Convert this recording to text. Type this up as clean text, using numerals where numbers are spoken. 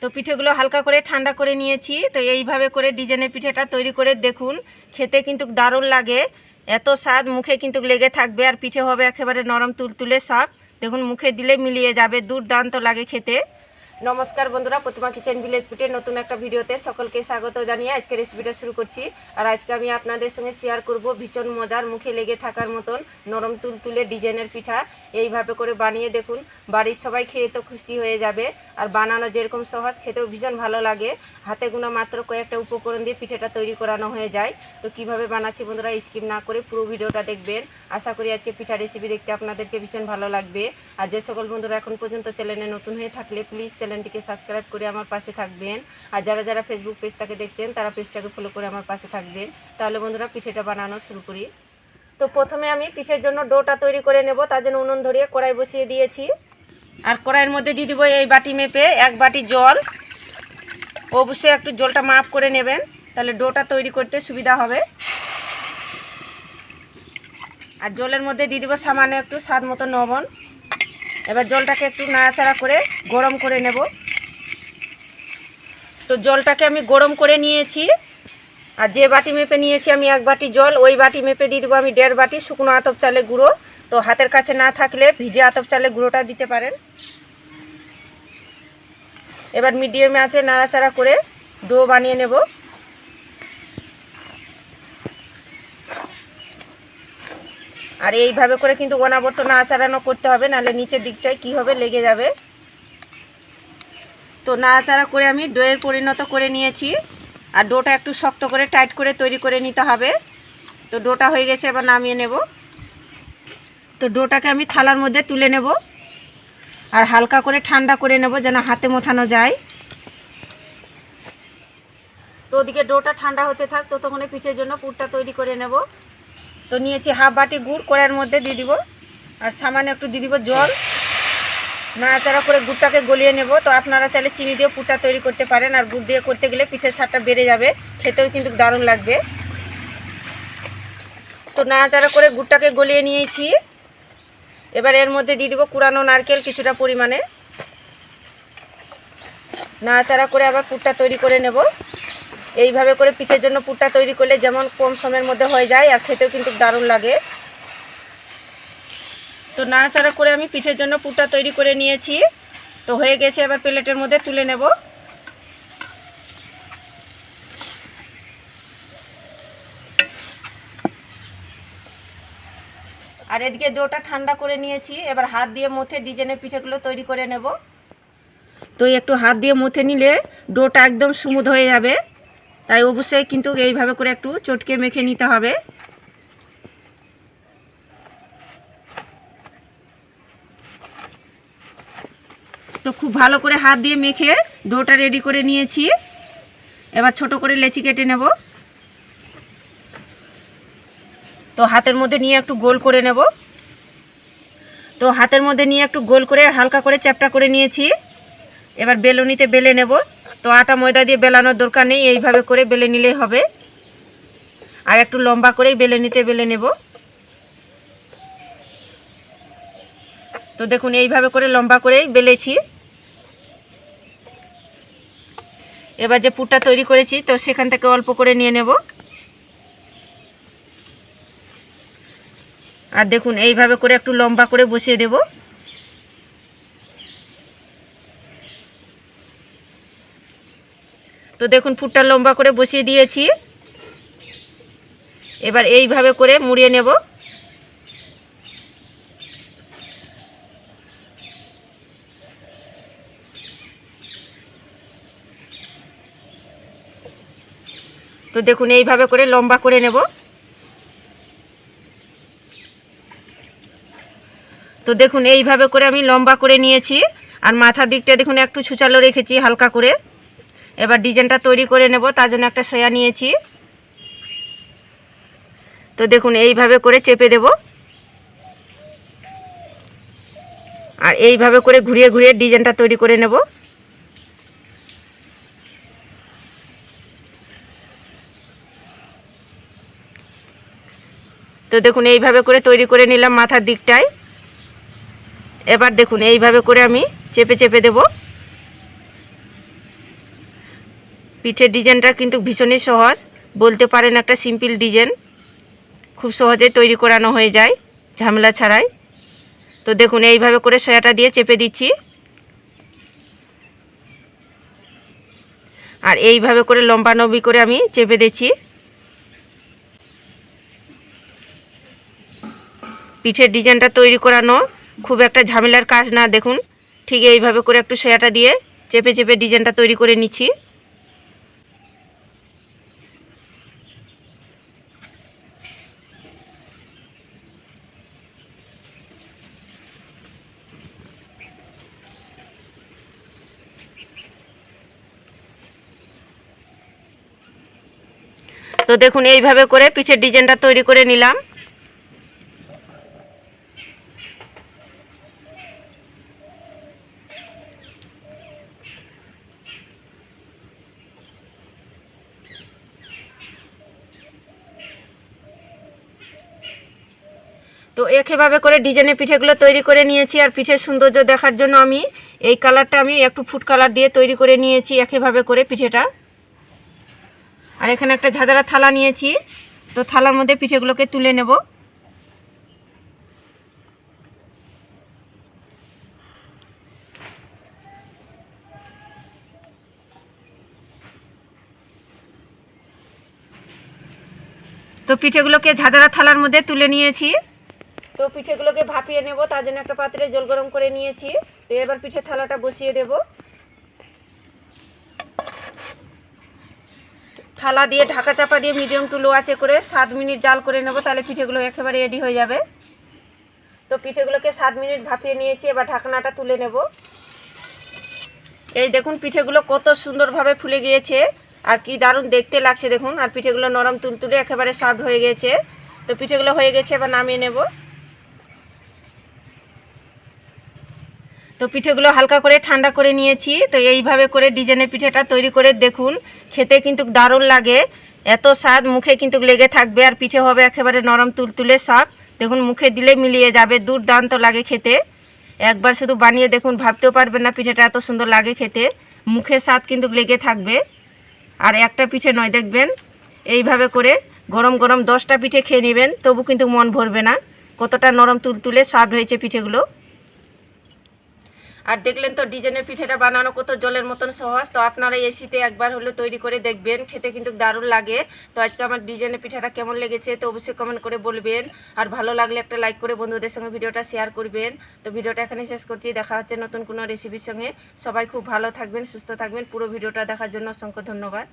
তো পিঠেগুলো হালকা করে ঠান্ডা করে নিয়েছি। তো এইভাবে করে ডিজাইনের পিঠেটা তৈরি করে দেখুন, খেতে কিন্তু দারুণ লাগে। এত স্বাদ মুখে কিন্তু লেগে থাকবে, আর পিঠে হবে একেবারে নরম তুলতুলে সব। দেখুন মুখে দিলে মিলিয়ে যাবে, দুর্দান্ত লাগে খেতে। নমস্কার বন্ধুরা, প্রতিমা কিচেন ভিলেজ ফুডের নতুন একটা ভিডিওতে সকলকে স্বাগত জানিয়ে আজকে রেসিপিটা শুরু করছি। আর আজকে আমি আপনাদের সঙ্গে শেয়ার করব ভীষণ মজার, মুখে লেগে থাকার মতন নরম তুলতুলে ডিজাইনের পিঠা। এইভাবে করে বানিয়ে দেখুন, বাড়ির সবাই খেয়ে তো খুশি হয়ে যাবে। আর বানানো যেরকম সহজ, খেতেও ভীষণ ভালো লাগে। হাতে গোনা মাত্র কয়েকটা উপকরণ দিয়ে পিঠেটা তৈরি করানো হয়ে যায়। তো কিভাবে বানাচ্ছি বন্ধুরা, স্কিপ না করে পুরো ভিডিওটা দেখবেন। আশা করি আজকে পিঠা রেসিপি দেখতে আপনাদেরকে ভীষণ ভালো লাগবে। আর যে সকল বন্ধুরা এখন পর্যন্ত চ্যানেলে নতুন হয়ে থাকলে প্লিজ চ্যানেলটিকে সাবস্ক্রাইব করে আমার পাশে থাকবেন। আর যারা যারা ফেসবুক পেজটাকে দেখছেন তারা পেজটাকে ফলো করে আমার পাশে থাকবেন। তাহলে বন্ধুরা পিঠেটা বানানো শুরু করি। তো প্রথমে আমি পিঠের জন্য ডোটা তৈরি করে নেব। তার জন্য উনুন ধরিয়ে কড়াই বসিয়ে দিয়েছি। আর কড়াইয়ের মধ্যে দিয়ে দিব এই বাটি মেপে 1 বাটি জল। অবশ্যই একটু জলটা মাপ করে নেবেন, তাহলে ডোটা তৈরি করতে সুবিধা হবে। আর জলের মধ্যে দিয়ে দিব সামান্য একটু স্বাদ মতো লবণ। এবার জলটাকে একটু নাড়াচাড়া করে গরম করে নেব। তো জলটাকে আমি গরম করে নিয়েছি। আর যে বাটি মেপে নিয়েছি আমি 1 বাটি জল, ওই বাটি মেপে দিয়ে দেবো আমি 1.5 বাটি শুকনো আতপ চালের গুঁড়ো। তো হাতের কাছে না থাকলে ভিজে আতপ চালের গুঁড়োটা দিতে পারেন। এবার মিডিয়ামে আঁচে নাড়াচাড়া করে ডো বানিয়ে নেব। আর এইভাবে করে কিন্তু অনাবর্ত নাড়াচাড়ানো করতে হবে, নাহলে নিচের দিকটায় কি হবে, লেগে যাবে। তো নাড়াচাড়া করে আমি ডোয়ের পরিণত করে নিয়েছি। আর ডোটা একটু শক্ত করে টাইট করে তৈরি করে নিতে হবে। তো ডোটা হয়ে গেছে, এবার নামিয়ে নেব। তো ডোটাকে আমি থালার মধ্যে তুলে নেব। আর হালকা করে ঠান্ডা করে নেব, যেন হাতে মোথানো যায়। তো ওদিকে ডোটা ঠান্ডা হতে থাক, ততক্ষণে পিঠের জন্য পুরটা তৈরি করে নেব। তো নিয়েছি 1/2 বাটি গুড়, কড়াইয়ের মধ্যে দিয়ে দিব। আর সামান্য একটু দিয়ে দিব জল। নাড়াচাড়া করে গুড়টাকে গলিয়ে নেব। তো আপনারা চাইলে চিনি দিয়ে পুরটা তৈরি করতে পারেন। আর গুড় দিয়ে করতে গেলে পিঠের স্বাদটা বেড়ে যাবে, খেতেও কিন্তু দারুণ লাগবে। তো নাড়াচাড়া করে গুড়টাকে গলিয়ে নিয়েছি। এবার এর মধ্যে দিয়ে দিব কুড়ানো নারকেল কিছুটা পরিমাণে। নাড়াচাড়া করে আবার পুরটা তৈরি করে নেব। এইভাবে করে পিঠের জন্য পুরটা তৈরি করলে যেমন কম সময়ের মধ্যে হয়ে যায়, আর খেতেও কিন্তু দারুণ লাগে। তো নাড়াচাড়া করে আমি পিঠের জন্য পুরটা তৈরি করে নিয়েছি। তো হয়ে গেছে, এবার প্লেটের মধ্যে তুলে নেব। আর এদিকে ডোটা ঠান্ডা করে নিয়েছি। এবার হাত দিয়ে মুথে ডিজাইনের পিঠেগুলো তৈরি করে নেব। তো একটু হাত দিয়ে মুথে নিলে ডোটা একদম স্মুথ হয়ে যাবে। তাই অবশ্যই কিন্তু এইভাবে করে একটু চটকে মেখে নিতে হবে। তো খুব ভালো করে হাত দিয়ে মেখে ডোটা রেডি করে নিয়েছি। এবার ছোট করে লেচি কেটে নেব। তো হাতের মধ্যে নিয়ে একটু গোল করে নেব। তো হাতের মধ্যে নিয়ে একটু গোল করে হালকা করে চ্যাপটা করে নিয়েছি। এবার বেলুনিতে বেলে নেব। তো আটা ময়দা দিয়ে বেলানোর দরকার নেই, এইভাবে করে বেলে নিলেই হবে। আর একটু লম্বা করেই বেলুনিতে বেলে নেব। তো দেখুন এইভাবে করে লম্বা করেই বেলেছি। এবার যে পুরটা তৈরি করেছি, তো সেখান থেকে অল্প করে নিয়ে নেব। আর দেখুন এইভাবে করে একটু লম্বা করে বসিয়ে দেব। তো দেখুন পুরটা লম্বা করে বসিয়ে দিয়েছি। এবার এইভাবে করে মুড়িয়ে নেব। তো দেখুন এইভাবে করে লম্বা করে নেব। তো দেখুন এইভাবে করে আমি লম্বা করে নিয়েছি। আর মাথার দিকটা দেখুন একটু ছুচালো রেখেছি হালকা করে। এবার ডিজাইনটা তৈরি করে নেব, তার জন্য একটা সয়া নিয়েছি। তো দেখুন এইভাবে করে চেপে দেব। আর এইভাবে করে ঘুরিয়ে ঘুরিয়ে ডিজাইনটা তৈরি করে নেব। তো দেখুন এইভাবে করে তৈরি করে নিলাম মাথার দিকটায়। এবার দেখুন এইভাবে করে আমি চেপে চেপে দেব। পিঠের ডিজাইনটা কিন্তু ভীষণই সহজ, বলতে পারেন একটা সিম্পল ডিজাইন, খুব সহজে তৈরি করানো হয়ে যায় ঝামেলা ছাড়াই। তো দেখুন এইভাবে করে সয়াটা দিয়ে চেপে দিচ্ছি, আর এইভাবে করে লম্বালম্বি করে আমি চেপে দিচ্ছি। পিঠের ডিজাইনটা তৈরি করানো খুব একটা ঝামেলার কাজ না। দেখুন ঠিক এইভাবে করে একটু সয়াটা দিয়ে চেপে চেপে ডিজাইনটা তৈরি করে নিচ্ছি। তো দেখুন এইভাবে করে পিঠের ডিজাইনটা তৈরি করে নিলাম। তো একইভাবে করে ডিজাইনের পিঠেগুলো তৈরি করে নিয়েছি। আর পিঠের সৌন্দর্য দেখার জন্য আমি এই কালারটা আমি একটু ফুড কালার দিয়ে তৈরি করে নিয়েছি একইভাবে করে পিঠেটা। আর এখানে একটা ঝাঁঝরা থালা নিয়েছি, তো থালার মধ্যে পিঠেগুলোকে তুলে নেব। তো পিঠেগুলোকে ঝাঁঝরা থালার মধ্যে তুলে নিয়েছি। তো পিঠেগুলোকে ভাপিয়ে নেব, তার জন্য একটা পাত্রে জল গরম করে নিয়েছি। তো এবার পিঠের থালাটা বসিয়ে দেব। থালা দিয়ে ঢাকা চাপা দিয়ে মিডিয়াম টু লো আঁচে করে 7 মিনিট জাল করে নেব, তাহলে পিঠেগুলো একেবারে রেডি হয়ে যাবে। তো পিঠেগুলোকে 7 মিনিট ভাপিয়ে নিয়েছি, এবার ঢাকনাটা তুলে নেব। এই দেখুন পিঠেগুলো কত সুন্দরভাবে ফুলে গিয়েছে আর কি দারুণ দেখতে লাগছে দেখুন। আর পিঠেগুলো নরম তুলতুলে একেবারে সফট হয়ে গেছে। তো পিঠেগুলো হয়ে গেছে, এবার নামিয়ে নেব। তো পিঠেগুলো হালকা করে ঠান্ডা করে নিয়েছি। তো এইভাবে করে ডিজাইনের পিঠেটা তৈরি করে দেখুন, খেতে কিন্তু দারুণ লাগে, এত স্বাদ মুখে কিন্তু লেগে থাকবে। আর পিঠে হবে একেবারে নরম তুলতুলে সফট, দেখুন মুখে দিলে মিলিয়ে যাবে, দুর্দান্ত লাগে খেতে। একবার শুধু বানিয়ে দেখুন, ভাবতেও পারবেন না পিঠেটা এত সুন্দর লাগে খেতে, মুখে স্বাদ কিন্তু লেগে থাকবে। আর একটা পিঠে নয়, দেখবেন এইভাবে করে গরম গরম 10টা পিঠে খেয়ে নেবেন, তবু কিন্তু মন ভরবে না, কতটা নরম তুলতুলে সফট হয়েছে পিঠেগুলো। আর দেখলেন তো ডিজাইনের পিঠেটা বানানো কত জলের মতন সহজ। তো আপনারা এই শীতে একবার হলে তৈরি করে দেখবেন, খেতে কিন্তু দারুণ লাগে। তো আজকে আমার ডিজাইনের পিঠাটা কেমন লেগেছে তো অবশ্যই কমেন্ট করে বলবেন। আর ভালো লাগলে একটা লাইক করে বন্ধুদের সঙ্গে ভিডিওটা শেয়ার করবেন। তো ভিডিওটা এখানে শেষ করছি, দেখা হচ্ছে নতুন কোনো রেসিপির সঙ্গে। সবাই খুব ভালো থাকবেন, সুস্থ থাকবেন। পুরো ভিডিওটা দেখার জন্য অসংখ্য ধন্যবাদ।